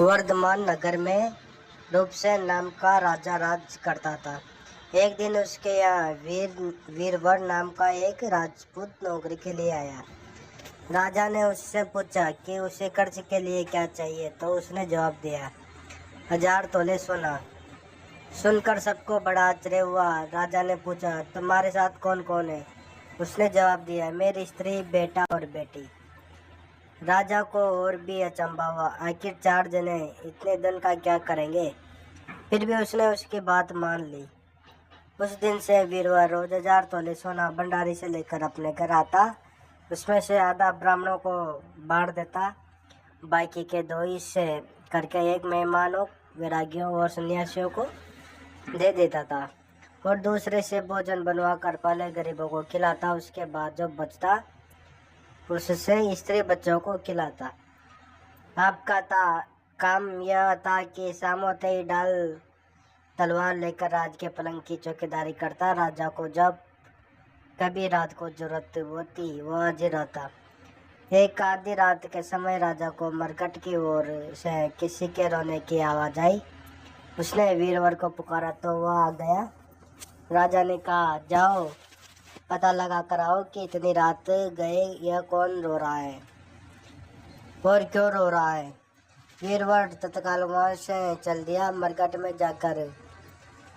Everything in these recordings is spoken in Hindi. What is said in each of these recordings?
वर्धमान नगर में रूपसेन नाम का राजा राज करता था। एक दिन उसके यहाँ वीरवर नाम का एक राजपूत नौकरी के लिए आया। राजा ने उससे पूछा कि उसे कर्ज के लिए क्या चाहिए, तो उसने जवाब दिया, 1000 तोले सोना। सुनकर सबको बड़ा आश्चर्य हुआ। राजा ने पूछा, तुम्हारे साथ कौन कौन है? उसने जवाब दिया, मेरी स्त्री, बेटा और बेटी। राजा को और भी अचंभा हुआ, आखिर 4 जने इतने धन का क्या करेंगे? फिर भी उसने उसकी बात मान ली। उस दिन से वीरवर रोज 1000 तोले सोना भंडारी से लेकर अपने घर आता, उसमें से आधा ब्राह्मणों को बांट देता, बाकी के 2 हिस्से करके एक मेहमानों, वैरागियों और सन्यासियों को दे देता था और दूसरे से भोजन बनवा कर पहले गरीबों को खिलाता, उसके बाद जो बचता उससे स्त्री बच्चों को खिलाता। आपका काम यह था कि शाम होते ही डाल तलवार लेकर राज के पलंग की चौकीदारी करता। राजा को जब कभी रात को जरूरत होती वह हाजिर रहता। एक आधी रात के समय राजा को मरकट की ओर से किसी के रोने की आवाज आई। उसने वीरवर को पुकारा तो वह आ गया। राजा ने कहा, जाओ पता लगा कर आओ कि इतनी रात गए यह कौन रो रहा है और क्यों रो रहा है। वीरवर तत्काल वहां से चल दिया। मरकट में जाकर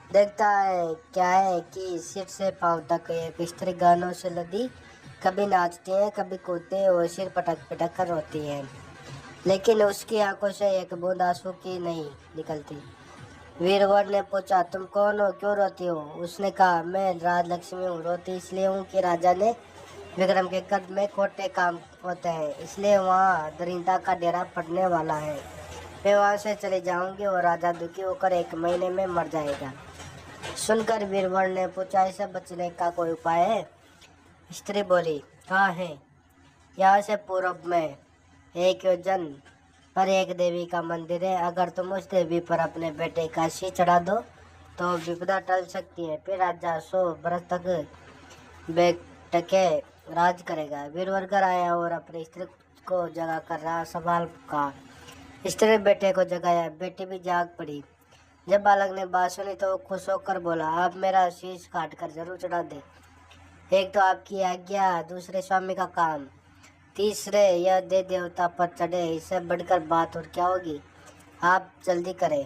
देखता है क्या है कि सिर से पांव तक एक स्त्री गानों से लदी, कभी नाचती है, कभी कूदते और सिर पटक पटक कर रोती है, लेकिन उसकी आंखों से एक बूंद आंसू की नहीं निकलती। वीरवर ने पूछा, तुम कौन हो, क्यों रोती हो? उसने कहा, मैं राजलक्ष्मी हूँ। रोती इसलिए हूँ कि राजा ने विक्रम के कद में खोटे काम होते हैं, इसलिए वहाँ दरिंदा का डेरा पड़ने वाला है। मैं वहाँ से चली जाऊंगी और राजा दुखी होकर 1 महीने में मर जाएगा। सुनकर वीरवर ने पूछा, ऐसे बचने का कोई उपाय है? स्त्री बोली, हाँ है। यहाँ से पूर्व में 1 योजन पर एक देवी का मंदिर है। अगर तुम उस देवी पर अपने बेटे का सी चढ़ा दो तो विपदा टल सकती है। फिर राजा 100 बरस तक बेटके राज करेगा। वीरवर घर आया और अपनी स्त्री को जगा कर रहा सवाल का। स्त्री ने बेटे को जगाया, बेटी भी जाग पड़ी। जब बालक ने बात सुनी तो खुश होकर बोला, आप मेरा शीश काट कर जरूर चढ़ा दे। एक तो आपकी आज्ञा, दूसरे स्वामी का काम, तीसरे यह दे देवता पर चढ़े, इससे बढ़कर बात और क्या होगी? आप जल्दी करें।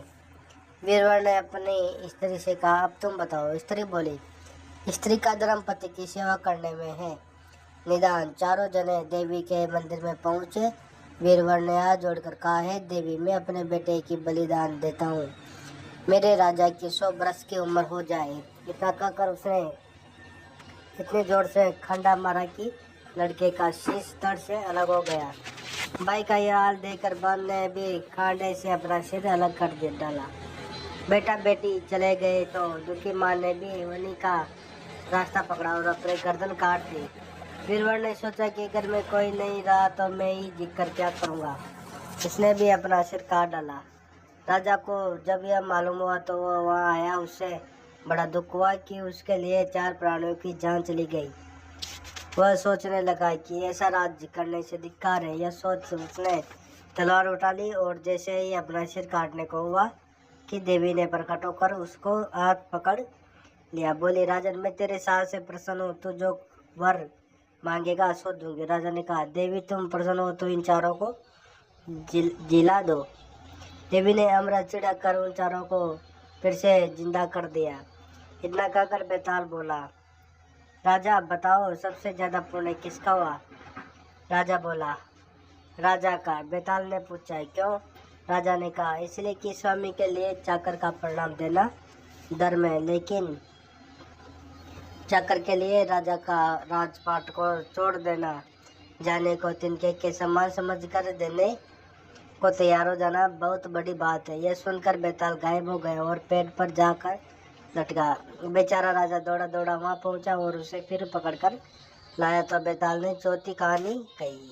वीरवर ने अपनी स्त्री से कहा, अब तुम बताओ। स्त्री बोली, स्त्री का धर्म पति की सेवा करने में है। निदान 4 जने देवी के मंदिर में पहुंचे। वीरवर ने हाथ जोड़कर कहा, है देवी, मैं अपने बेटे की बलिदान देता हूँ, मेरे राजा की 100 बरस की उम्र हो जाए। इतना कहकर उसने इतने जोर से खंडा मारा कि लड़के का शीश धड़ से अलग हो गया। भाई का यह हाल देखकर बाप ने भी खांडे से अपना सिर अलग कर दे डाला। बेटा बेटी चले गए तो दुखी माँ ने भी वनी का रास्ता पकड़ा और अपने गर्दन काट दी। वीरवर ने सोचा कि घर में कोई नहीं रहा तो मैं ही जीत कर क्या करूँगा। इसने भी अपना सिर काट डाला। राजा को जब यह मालूम हुआ तो वह वहाँ आया। उससे बड़ा दुख हुआ कि उसके लिए 4 प्राणियों की जान चली गई। वह सोचने लगा कि ऐसा राज्य करने से धिक्कार है। यह सोच उसने तलवार उठा ली और जैसे ही अपना सिर काटने को हुआ कि देवी ने प्रकट होकर उसको हाथ पकड़ लिया। बोली, राजन, मैं तेरे साहस से प्रसन्न हूँ, तू जो वर मांगेगा सो दूंगी। राजा ने कहा, देवी, तुम प्रसन्न हो तो इन 4 को जिला दो। देवी ने अमृत छिड़क उन 4 को फिर से जिंदा कर दिया। इतना कहकर बेताल बोला, राजा बताओ, सबसे ज्यादा पुण्य किसका हुआ? राजा बोला, राजा का। बेताल ने पूछा, क्यों? राजा ने कहा, इसलिए कि स्वामी के लिए चाकर का प्रणाम देना धर्म है, लेकिन चाकर के लिए राजा का राजपाट को छोड़ देना, जाने को तिनके के समान समझ कर देने को तैयार हो जाना बहुत बड़ी बात है। यह सुनकर बेताल गायब हो गया और पेड़ पर जाकर लटका। बेचारा राजा दौड़ा दौड़ा वहां पहुंचा और उसे फिर पकड़कर लाया तो बेताल ने चौथी कहानी कही।